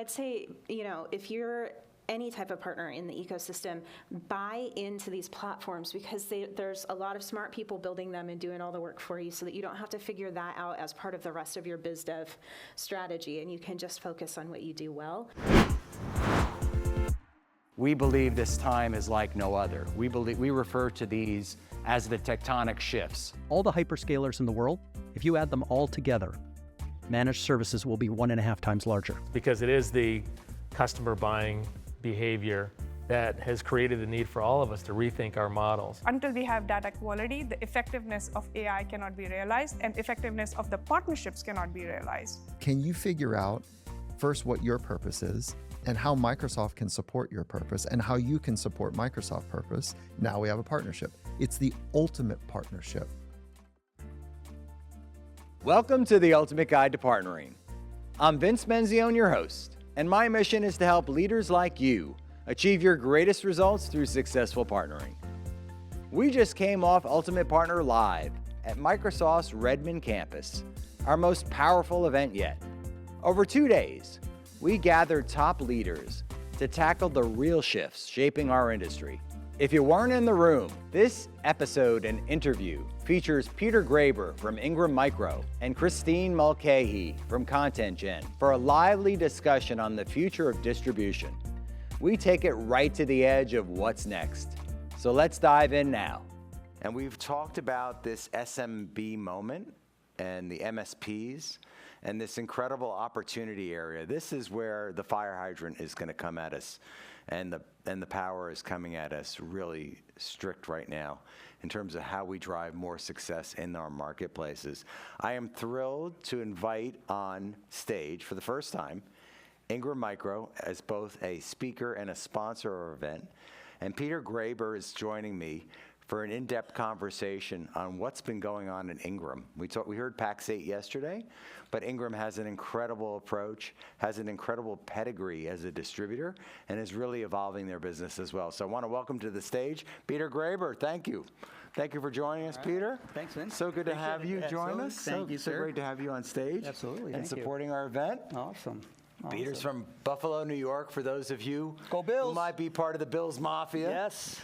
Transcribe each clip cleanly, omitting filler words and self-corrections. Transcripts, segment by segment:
I'd say, if you're any type of partner in the ecosystem, buy into these platforms because there's a lot of smart people building them and doing all the work for you so that you don't have to figure that out as part of the rest of your biz dev strategy, and you can just focus on what you do well. We believe this time is like no other. We refer to these as the tectonic shifts. All the hyperscalers in the world, if you add them all together, managed services will be 1.5 times larger. Because it is the customer buying behavior that has created the need for all of us to rethink our models. Until we have data quality, the effectiveness of AI cannot be realized, and effectiveness of the partnerships cannot be realized. Can you figure out first what your purpose is and how Microsoft can support your purpose and how you can support Microsoft purpose? Now we have a partnership. It's the ultimate partnership. Welcome to the Ultimate Guide to Partnering. I'm Vince Menzione, your host, and my mission is to help leaders like you achieve your greatest results through successful partnering. We just came off Ultimate Partner Live at Microsoft's Redmond campus, our most powerful event yet. Over 2 days, we gathered top leaders to tackle the real shifts shaping our industry. If you weren't in the room, this episode and interview features Peter Graber from Ingram Micro and Christine Mulcahy from ContentGen for a lively discussion on the future of distribution. We take it right to the edge of what's next. So let's dive in now. And we've talked about this SMB moment and the MSPs and this incredible opportunity area. This is where the fire hydrant is going to come at us, and the power is coming at us really strict right now in terms of how we drive more success in our marketplaces. I am thrilled to invite on stage for the first time Ingram Micro as both a speaker and a sponsor of our event, and Peter Graber is joining me for an in-depth conversation on what's been going on in Ingram. We heard PAX 8 yesterday, but Ingram has an incredible approach, has an incredible pedigree as a distributor, and is really evolving their business as well. So I want to welcome to the stage Peter Graber. Thank you. Thank you for joining us, Peter. Thanks, Vince. So good to have you join us. Thank you, sir. So great to have you on stage. Absolutely. And supporting our event. Awesome. Peter's from Buffalo, New York, for those of you Go Bills. who might be part of the Bills Mafia. Yes.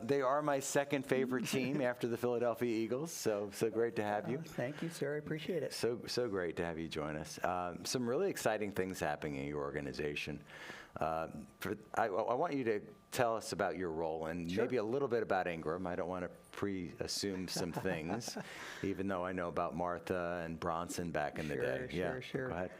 They are my second favorite team after the Philadelphia Eagles, so great to have you. Thank you, sir. I appreciate it. So great to have you join us. Some really exciting things happening in your organization. I want you to tell us about your role and maybe a little bit about Ingram. I don't want to pre-assume some things, even though I know about Martha and Bronson back in the day. Sure. Go ahead.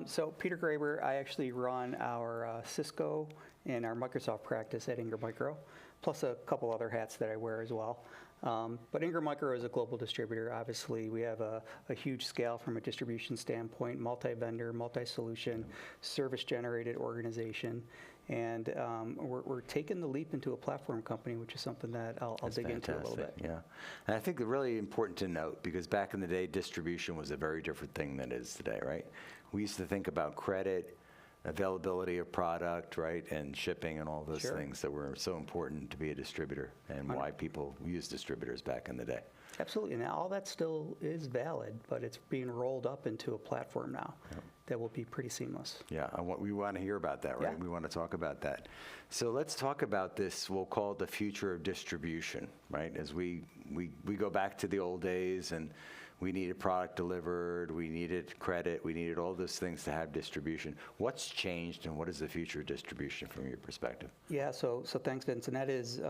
So Peter Graber, I actually run our Cisco and our Microsoft practice at Ingram Micro, plus a couple other hats that I wear as well. But Ingram Micro is a global distributor. Obviously, we have a huge scale from a distribution standpoint, multi-vendor, multi-solution, service-generated organization. And we're taking the leap into a platform company, which is something that I'll dig into a little bit. Yeah, and I think it's really important to note, because back in the day, distribution was a very different thing than it is today, right? We used to think about credit, availability of product, right, and shipping and all those things that were so important to be a distributor, and why people used distributors back in the day. Absolutely. Now, all that still is valid, but it's being rolled up into a platform now that will be pretty seamless. Yeah, we want to hear about that, right? Yeah. We want to talk about that. So let's talk about this, we'll call it the future of distribution, right? As we go back to the old days, and we needed product delivered, we needed credit, we needed all those things to have distribution. What's changed, and what is the future of distribution from your perspective? Yeah, so thanks, Vince. And that is,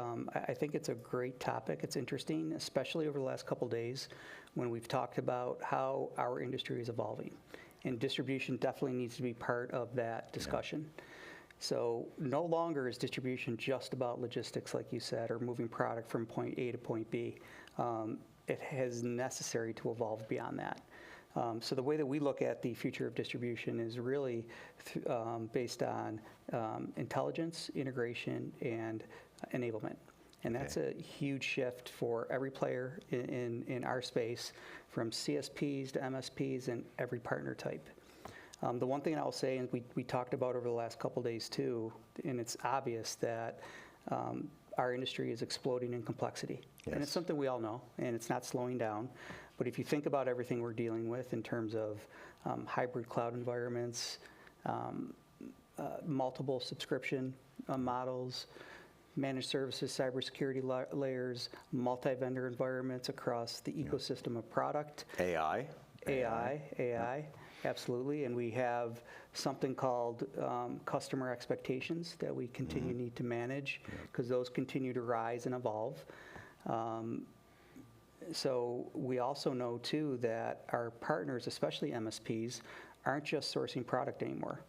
I think it's a great topic. It's interesting, especially over the last couple days when we've talked about how our industry is evolving. And distribution definitely needs to be part of that discussion. Yeah. So no longer is distribution just about logistics, like you said, or moving product from point A to point B. It is necessary to evolve beyond that. So the way that we look at the future of distribution is really based on intelligence, integration, and enablement. And that's a huge shift for every player in our space, from CSPs to MSPs and every partner type. The one thing I'll say, and we talked about over the last couple days too, and it's obvious that our industry is exploding in complexity. Yes. And it's something we all know, and it's not slowing down. But if you think about everything we're dealing with in terms of hybrid cloud environments, multiple subscription models, managed services, cybersecurity layers, multi-vendor environments across the ecosystem of product. AI, Absolutely. And we have something called customer expectations that we continue need to manage because those continue to rise and evolve. So we also know too that our partners, especially MSPs, aren't just sourcing product anymore.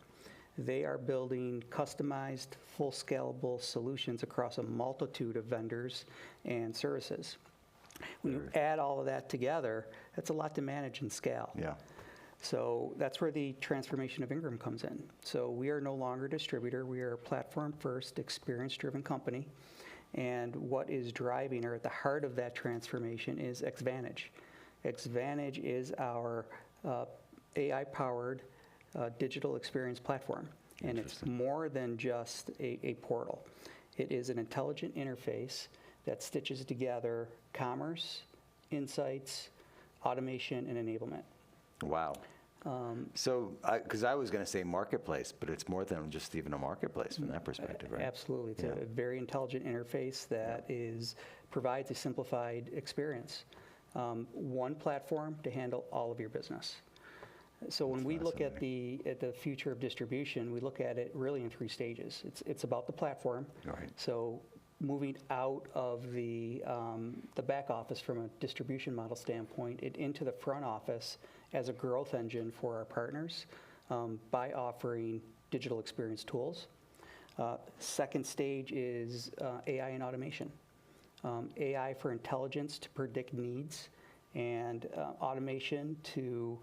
They are building customized, full scalable solutions across a multitude of vendors and services. When you add all of that together, that's a lot to manage and scale. Yeah. So that's where the transformation of Ingram comes in. So we are no longer a distributor. We are a platform-first, experience-driven company. And what is driving, or at the heart of that transformation, is Xdvantage. Xdvantage is our AI-powered digital experience platform. And it's more than just a portal. It is an intelligent interface that stitches together commerce, insights, automation, and enablement. Wow. So, because I was going to say marketplace, but it's more than just even a marketplace from that perspective, right? Absolutely. It's a very intelligent interface that provides a simplified experience. One platform to handle all of your business. So when we look at the future of distribution, we look at it really in 3 stages. It's about the platform. Right. So moving out of the back office from a distribution model standpoint, into the front office as a growth engine for our partners by offering digital experience tools. Second stage is AI and automation. AI for intelligence to predict needs, and automation to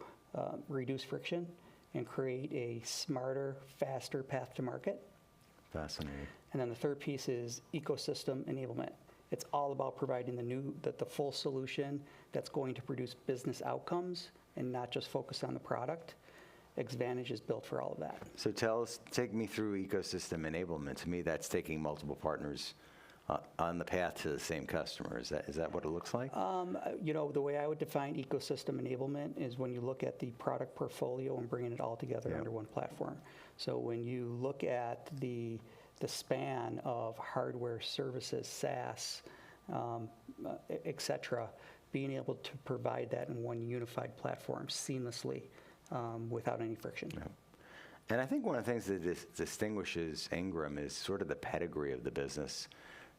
reduce friction and create a smarter, faster path to market. Fascinating. And then the third piece is ecosystem enablement. It's all about providing the full solution that's going to produce business outcomes and not just focus on the product. Xdvantage is built for all of that. So take me through ecosystem enablement. To me, that's taking multiple partners on the path to the same customer. Is that what it looks like? The way I would define ecosystem enablement is when you look at the product portfolio and bringing it all together under one platform. So when you look at the span of hardware, services, SaaS, et cetera, being able to provide that in one unified platform seamlessly without any friction. Yeah. And I think one of the things that distinguishes Ingram is sort of the pedigree of the business,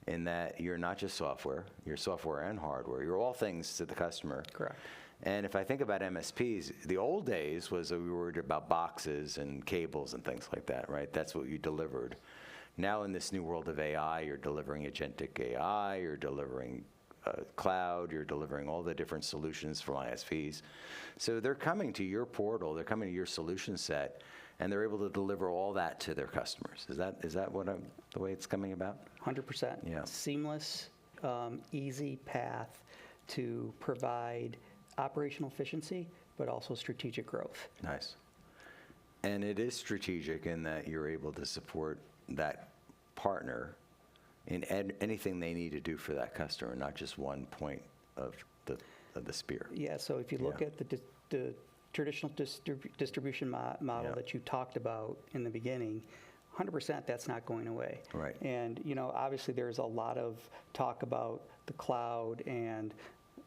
in that you're not just software, you're software and hardware. You're all things to the customer. Correct. And if I think about MSPs, the old days was we were worried about boxes and cables and things like that, right? That's what you delivered. Now in this new world of AI, you're delivering agentic AI, you're delivering cloud, you're delivering all the different solutions from ISVs. So they're coming to your portal, they're coming to your solution set, and they're able to deliver all that to their customers. Is that what the way it's coming about? 100%. Yeah. Seamless, easy path to provide operational efficiency, but also strategic growth. Nice. And it is strategic in that you're able to support that partner in anything they need to do for that customer, not just one point of the spear. Yeah, so if you look at the traditional distribution model that you talked about in the beginning, 100% that's not going away. Right. And obviously there's a lot of talk about the cloud and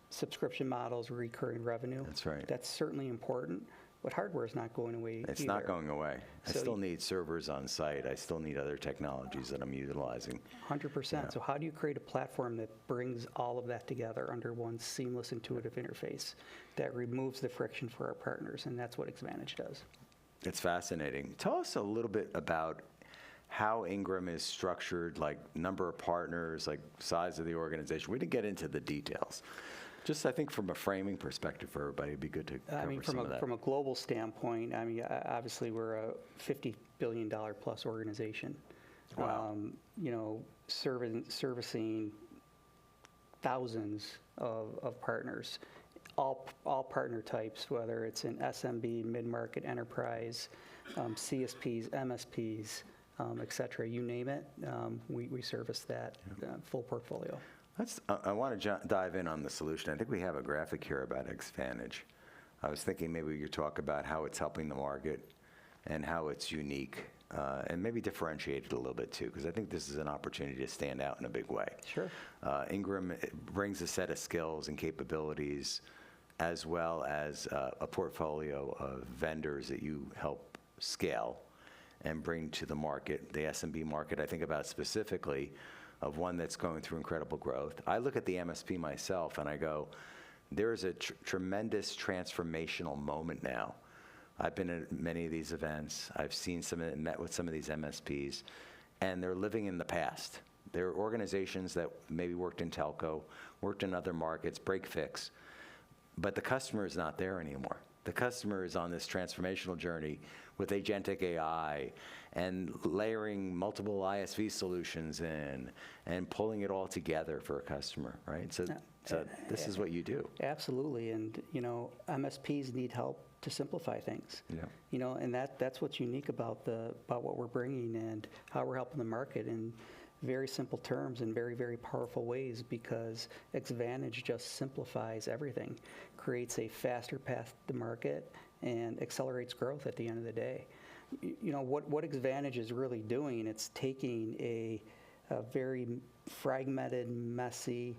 subscription models, recurring revenue. That's right. That's certainly important, but hardware is not going away It's either. not going away. I So still need servers on site. I still need other technologies that I'm utilizing. 100%. So how do you create a platform that brings all of that together under one seamless, intuitive interface that removes the friction for our partners? And that's what Xdvantage does. It's fascinating. Tell us a little bit about how Ingram is structured, like number of partners, like size of the organization. We didn't get into the details. Just, I think, from a framing perspective for everybody, it'd be good to cover some of that. From a global standpoint, obviously we're a $50 billion plus organization. Wow. Servicing thousands of partners, all partner types, whether it's in SMB, mid-market, enterprise, CSPs, MSPs, et cetera, you name it, we service that full portfolio. I want to dive in on the solution. I think we have a graphic here about Xdvantage. I was thinking maybe we could talk about how it's helping the market and how it's unique and maybe differentiate it a little bit too, because I think this is an opportunity to stand out in a big way. Sure. Ingram brings a set of skills and capabilities, as well as a portfolio of vendors that you help scale and bring to the market, the SMB market. I think about specifically of one that's going through incredible growth. I look at the MSP myself and I go, there's a tremendous transformational moment now. I've been at many of these events. I've seen met with some of these MSPs, and they're living in the past. They're organizations that maybe worked in telco, worked in other markets, break fix, but the customer is not there anymore. The customer is on this transformational journey with agentic AI and layering multiple ISV solutions in and pulling it all together for a customer, right? So this is what you do. Absolutely, and MSPs need help to simplify things. Yeah. And that's what's unique about what we're bringing and how we're helping the market in very simple terms and very, very powerful ways, because Xdvantage just simplifies everything, creates a faster path to market, and accelerates growth at the end of the day. What Xdvantage is really doing, it's taking a very fragmented, messy,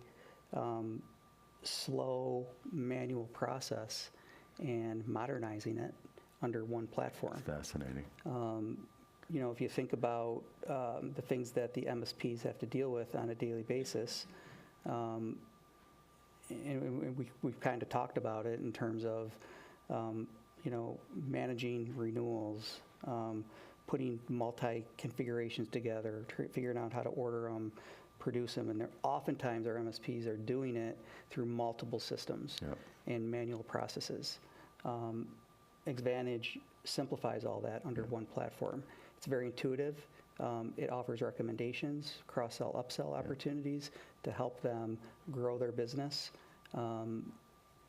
slow manual process and modernizing it under one platform. Fascinating. If you think about the things that the MSPs have to deal with on a daily basis, and we've kind of talked about it in terms of, managing renewals, putting multi-configurations together, figuring out how to order them, produce them, and oftentimes our MSPs are doing it through multiple systems and manual processes. Xdvantage simplifies all that under one platform. It's very intuitive. It offers recommendations, cross-sell, upsell opportunities to help them grow their business.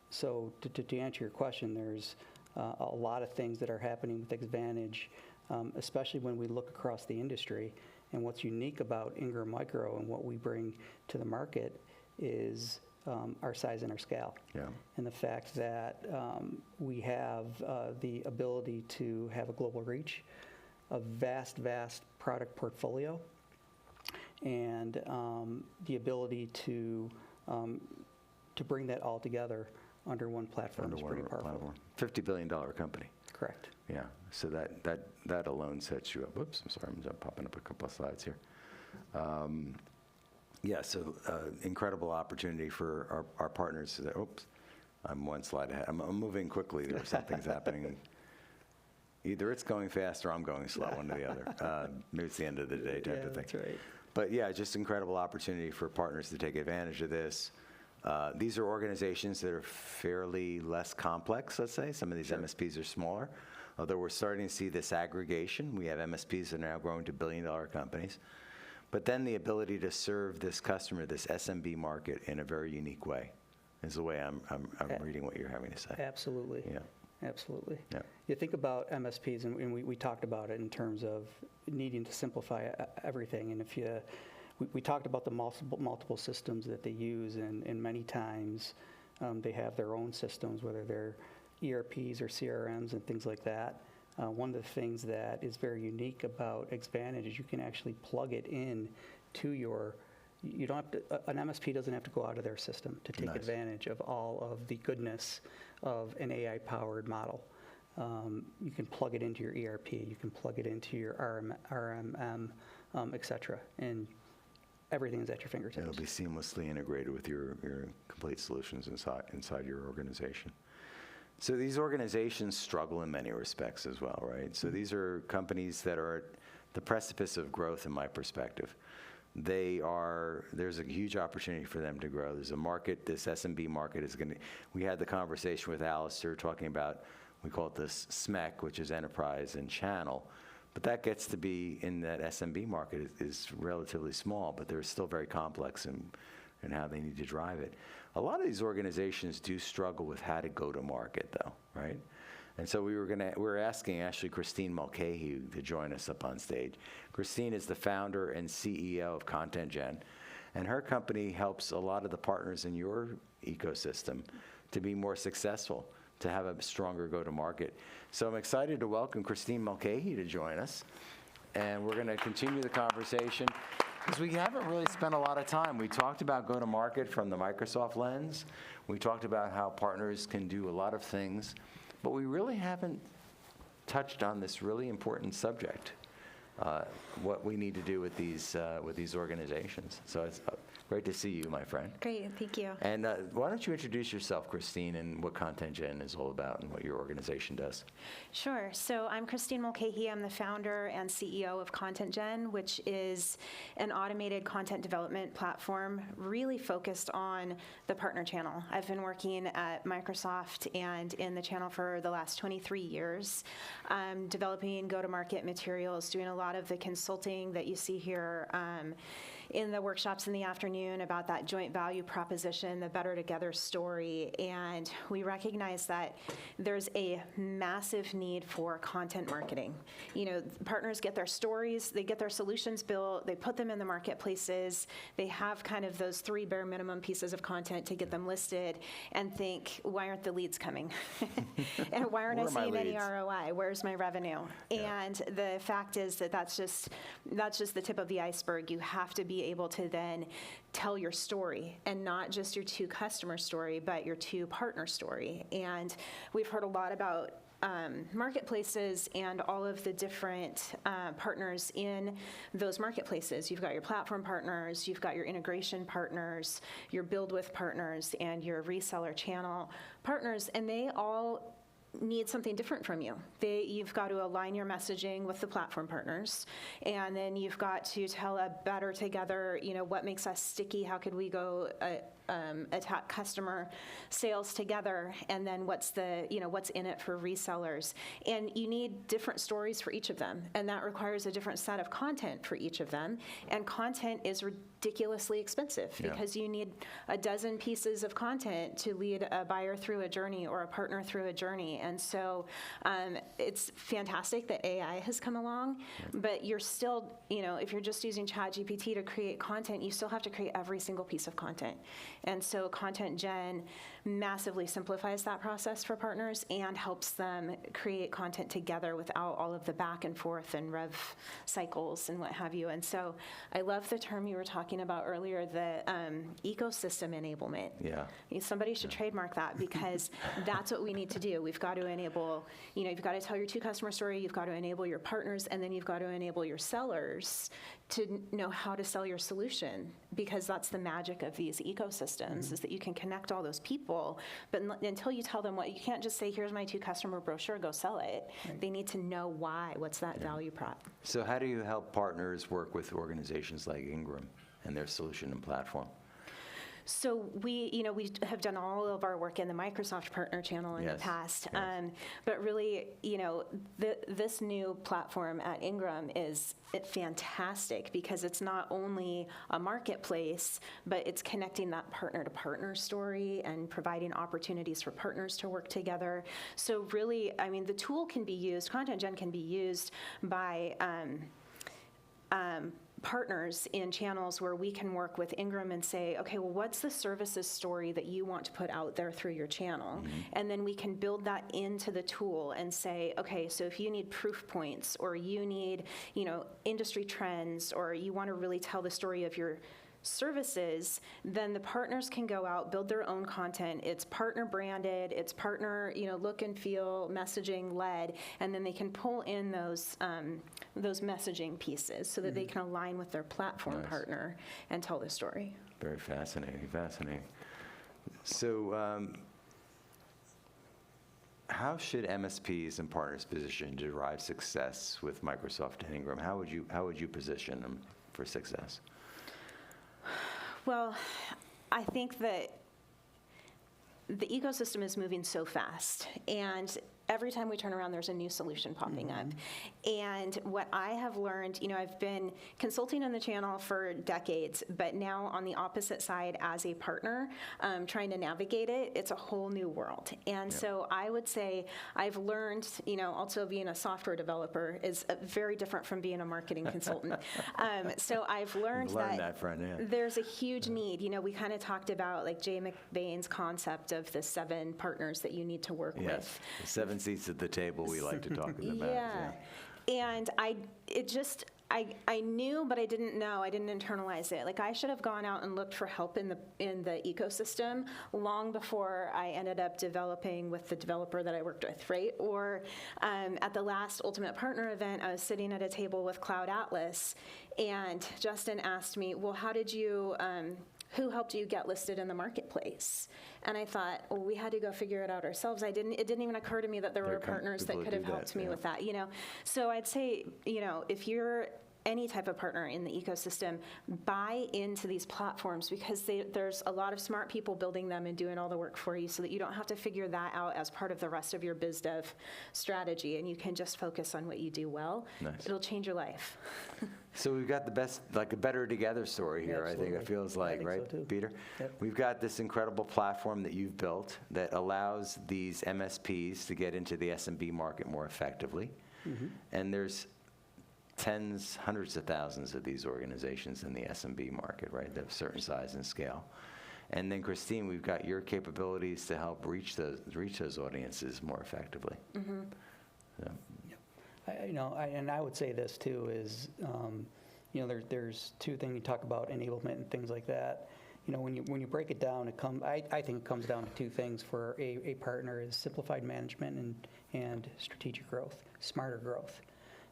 So to answer your question, there's a lot of things that are happening with Xdvantage, especially when we look across the industry. And what's unique about Ingram Micro and what we bring to the market is our size and our scale. Yeah. And the fact that we have the ability to have a global reach, a vast product portfolio, and the ability to bring that all together under one platform is pretty powerful. $50 billion company. Correct. Yeah, so that alone sets you up. Whoops, I'm sorry, I'm popping up a couple of slides here. Yeah, so incredible opportunity for our partners. Oops, I'm one slide ahead. I'm moving quickly. There are some things happening. Either it's going fast or I'm going slow, one or the other. Maybe it's the end of the day type of thing. That's right. But yeah, just incredible opportunity for partners to take advantage of this. These are organizations that are fairly less complex, let's say. Some of these MSPs are smaller, although we're starting to see this aggregation. We have MSPs that are now growing to billion-dollar companies. But then the ability to serve this customer, this SMB market, in a very unique way is the way I'm reading what you're having to say. Absolutely. Yeah. Absolutely. Yeah. You think about MSPs, and we talked about it in terms of needing to simplify everything. And we talked about the multiple systems that they use, and many times they have their own systems, whether they're ERPs or CRMs and things like that. One of the things that is very unique about Xdvantage is you can actually plug it in to your. You don't have to. An MSP doesn't have to go out of their system to take advantage of all of the goodness of an AI-powered model. You can plug it into your ERP. You can plug it into your RMM, et cetera, and everything is at your fingertips. It'll be seamlessly integrated with your complete solutions inside your organization. So these organizations struggle in many respects as well, right? So these are companies that are at the precipice of growth, in my perspective. There's a huge opportunity for them to grow. There's a market, this SMB market is we had the conversation with Alistair talking about, we call it this SMEC, which is enterprise and channel, but that gets to be in that SMB market is relatively small, but they're still very complex in how they need to drive it. A lot of these organizations do struggle with how to go to market though, right? And so we're asking actually Christine Mulcahy to join us up on stage. Christine is the founder and CEO of ContentGen, and her company helps a lot of the partners in your ecosystem to be more successful, to have a stronger go-to-market. So I'm excited to welcome Christine Mulcahy to join us. and we're going to continue the conversation because we haven't really spent a lot of time. We talked about go-to-market from the Microsoft lens. We talked about how partners can do a lot of things, but we really haven't touched on this really important subject, what we need to do with these organizations. So it's great to see you, my friend. Great, thank you. And why don't you introduce yourself, Christine, and what ContentGen is all about and what your organization does? Sure. So I'm Christine Mulcahy. I'm the founder and CEO of ContentGen, which is an automated content development platform really focused on the partner channel. I've been working at Microsoft and in the channel for the last 23 years, developing go-to-market materials, doing a lot of the consulting that you see here in the workshops in the afternoon about that joint value proposition, the better together story. And we recognize that there's a massive need for content marketing. You know, partners get their stories, they get their solutions built, they put them in the marketplaces, they have kind of those 3 bare minimum pieces of content to get them listed and think, why aren't the leads coming? And why aren't I seeing any ROI? Where's my revenue? Yeah. And the fact is that that's just the tip of the iceberg. You have to be able to then tell your story, and not just your 2 customer story, but your 2 partner story. And we've heard a lot about marketplaces and all of the different partners in those marketplaces. You've got your platform partners, you've got your integration partners, your build with partners, and your reseller channel partners, and they all need something different from you. You've got to align your messaging with the platform partners, and then you've got to tell a better together, you know, what makes us sticky, how could we go attack customer sales together, and then what's in it for resellers. And you need different stories for each of them, and that requires a different set of content for each of them, and content is ridiculously expensive because you need a dozen pieces of content to lead a buyer through a journey or a partner through a journey. And so it's fantastic that AI has come along, but you're still, you know, if you're just using ChatGPT to create content, you still have to create every single piece of content. And so ContentGen massively simplifies that process for partners and helps them create content together without all of the back and forth and rev cycles and what have you. And so I love the term you were talking about earlier, the ecosystem enablement. Yeah. Somebody should trademark that, because that's what we need to do. We've got to enable, you know, you've got to tell your 2 customer story, you've got to enable your partners, and then you've got to enable your sellers to know how to sell your solution, because that's the magic of these ecosystems, is that you can connect all those people, but until you tell them what, you can't just say, here's my 2 customer brochure, go sell it. Right. They need to know why, what's that value prop. So how do you help partners work with organizations like Ingram and their solution and platform? So we have done all of our work in the Microsoft partner channel in the past, but really, you know, this new platform at Ingram is fantastic, because it's not only a marketplace, but it's connecting that partner-to-partner story and providing opportunities for partners to work together. So really, I mean, the tool can be used, ContentGen can be used by partners in channels where we can work with Ingram and say, okay, well, what's the services story that you want to put out there through your channel? Mm-hmm. And then we can build that into the tool and say, okay, so if you need proof points, or you need, you know, industry trends, or you want to really tell the story of your services, then the partners can go out, build their own content. It's partner branded, it's partner, you know, look and feel, messaging led, and then they can pull in those messaging pieces so that they can align with their platform partner and tell the story. Very fascinating, fascinating. So how should MSPs and partners position to derive success with Microsoft and Ingram? How would you position them for success? Well, I think that the ecosystem is moving so fast, and every time we turn around, there's a new solution popping up. And what I have learned, you know, I've been consulting on the channel for decades, but now on the opposite side as a partner, trying to navigate it, it's a whole new world. And so I would say I've learned, you know, also being a software developer is very different from being a marketing consultant. So I've learned that there's a huge need. You know, we kind of talked about like Jay McBain's concept of the 7 partners that you need to work with. The 7 seats at the table we like to talk about. And I knew, but I didn't know. I didn't internalize it. Like, I should have gone out and looked for help in the ecosystem long before I ended up developing with the developer that I worked with, right? Or at the last Ultimate Partner event, I was sitting at a table with Cloud Atlas, and Justin asked me, well, how did you, who helped you get listed in the marketplace? And I thought, well, we had to go figure it out ourselves. It didn't even occur to me that there were partners that could have helped me with that, So I'd say, if you're any type of partner in the ecosystem, buy into these platforms, because there's a lot of smart people building them and doing all the work for you, so that you don't have to figure that out as part of the rest of your biz dev strategy, and you can just focus on what you do well. Nice. It'll change your life. So we've got the best, like a better together story here, I think it feels like, think right, so too. Peter? Yep. We've got this incredible platform that you've built that allows these MSPs to get into the SMB market more effectively. And there's tens, hundreds of thousands of these organizations in the SMB market, right, that have certain size and scale. And then, Christine, we've got your capabilities to help reach those audiences more effectively. So. And I would say this too is, there's two things. You talk about enablement and things like that. When you break it down, I think it comes down to two things for a partner: is simplified management and strategic growth, smarter growth.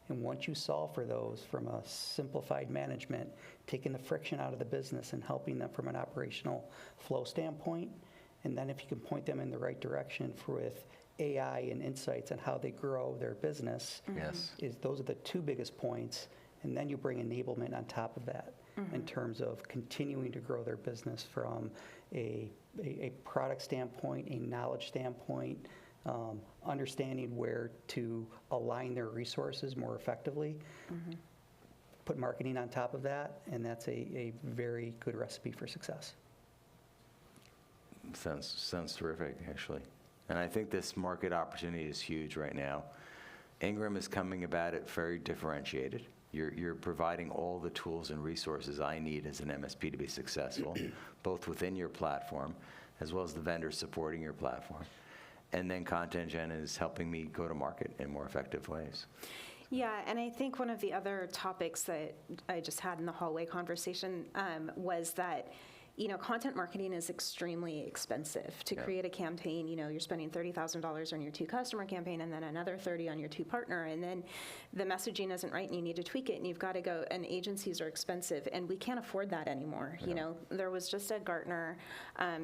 And once you solve for those from a simplified management, taking the friction out of the business and helping them from an operational flow standpoint, and then if you can point them in the right direction with AI and insights on how they grow their business, Yes. those are the two biggest points. And then you bring enablement on top of that in terms of continuing to grow their business from a product standpoint, a knowledge standpoint, understanding where to align their resources more effectively. Put marketing on top of that, and that's a very good recipe for success. Sounds terrific, actually. And I think this market opportunity is huge right now. Ingram is coming about it very differentiated. You're providing all the tools and resources I need as an MSP to be successful, both within your platform, as well as the vendors supporting your platform. And then ContentGen is helping me go to market in more effective ways. Yeah, and I think one of the other topics that I just had in the hallway conversation was that, content marketing is extremely expensive. To create a campaign, you're spending $30,000 on your two customer campaign, and then another $30,000 on your two partner, and then the messaging isn't right and you need to tweak it, and you've got to go, and agencies are expensive, and we can't afford that anymore. There was just a Gartner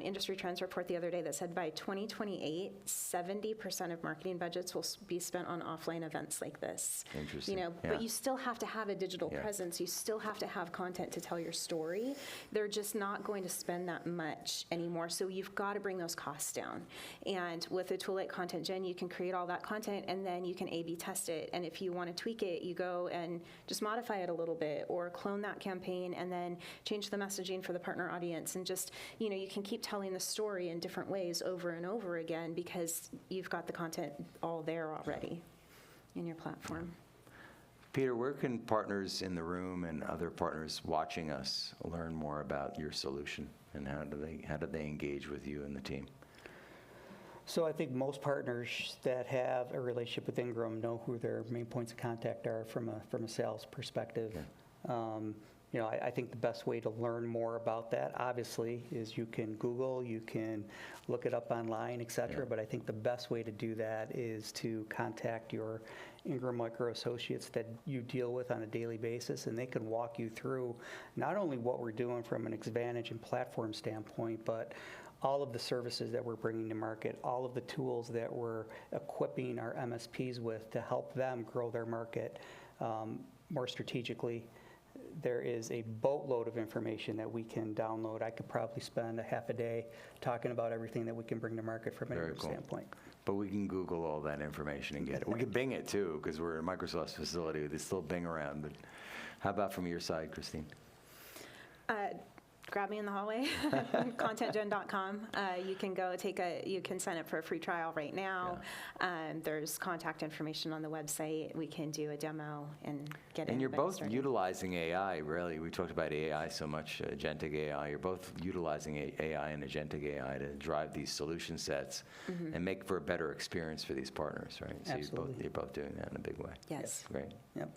industry trends report the other day that said by 2028, 70% of marketing budgets will be spent on offline events like this. Interesting. But you still have to have a digital presence. You still have to have content to tell your story. They're just not going to spend that much anymore. So you've got to bring those costs down. And with a tool like ContentGen, you can create all that content, and then you can A/B test it. And if you want to tweak it, you go and just modify it a little bit, or clone that campaign and then change the messaging for the partner audience. And just, you can keep telling the story in different ways over and over again, because you've got the content all there already in your platform. Peter, where can partners in the room and other partners watching us learn more about your solution, and how do they engage with you and the team? So I think most partners that have a relationship with Ingram know who their main points of contact are from a sales perspective. I think the best way to learn more about that, obviously, is you can Google, you can look it up online, et cetera. But I think the best way to do that is to contact your Ingram Micro associates that you deal with on a daily basis, and they can walk you through not only what we're doing from an Xdvantage and platform standpoint, but all of the services that we're bringing to market, all of the tools that we're equipping our MSPs with to help them grow their market more strategically. There is a boatload of information that we can download. I could probably spend a half a day talking about everything that we can bring to market from an Ingram standpoint. But we can Google all that information and get it. We can Bing it too, because we're in Microsoft's facility. They still Bing around. But how about from your side, Christine? grab me in the hallway, ContentGen.com. You can sign up for a free trial right now. There's contact information on the website. We can do a demo and get And you're everybody both started. utilizing AI, really. We talked about AI so much, agentic AI. You're both utilizing AI and agentic AI to drive these solution sets and make for a better experience for these partners, right? So Absolutely. you're both doing that in a big way. Yes. Great. Yep.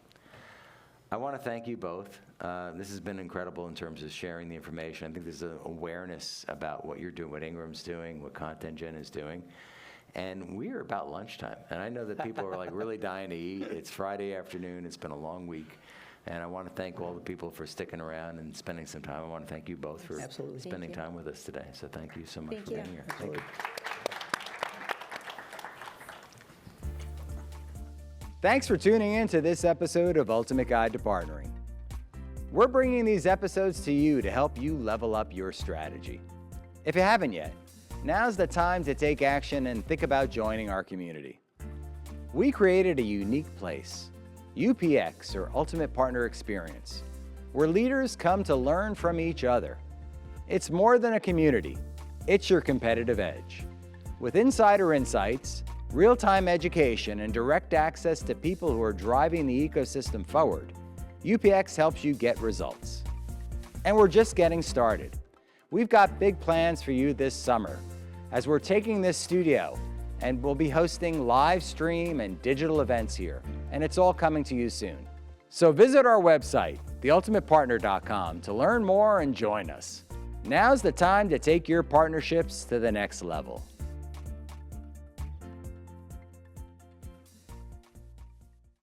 I want to thank you both. This has been incredible in terms of sharing the information. I think there's an awareness about what you're doing, what Ingram's doing, what ContentGen is doing. And we're about lunchtime. And I know that people are like really dying to eat. It's Friday afternoon. It's been a long week. And I want to thank all the people for sticking around and spending some time. I want to thank you both for Absolutely. spending Thank you. time with us today. So thank you so much Thank for you. being here. Thank you. Thanks for tuning in to this episode of Ultimate Guide to Partnering. We're bringing these episodes to you to help you level up your strategy. If you haven't yet, now's the time to take action and think about joining our community. We created a unique place, UPX, or Ultimate Partner Experience, where leaders come to learn from each other. It's more than a community, it's your competitive edge. With insider insights, real-time education, and direct access to people who are driving the ecosystem forward, UPX helps you get results. And we're just getting started. We've got big plans for you this summer, as we're taking this studio and we'll be hosting live stream and digital events here, and it's all coming to you soon. So visit our website, theultimatepartner.com, to learn more and join us. Now's the time to take your partnerships to the next level.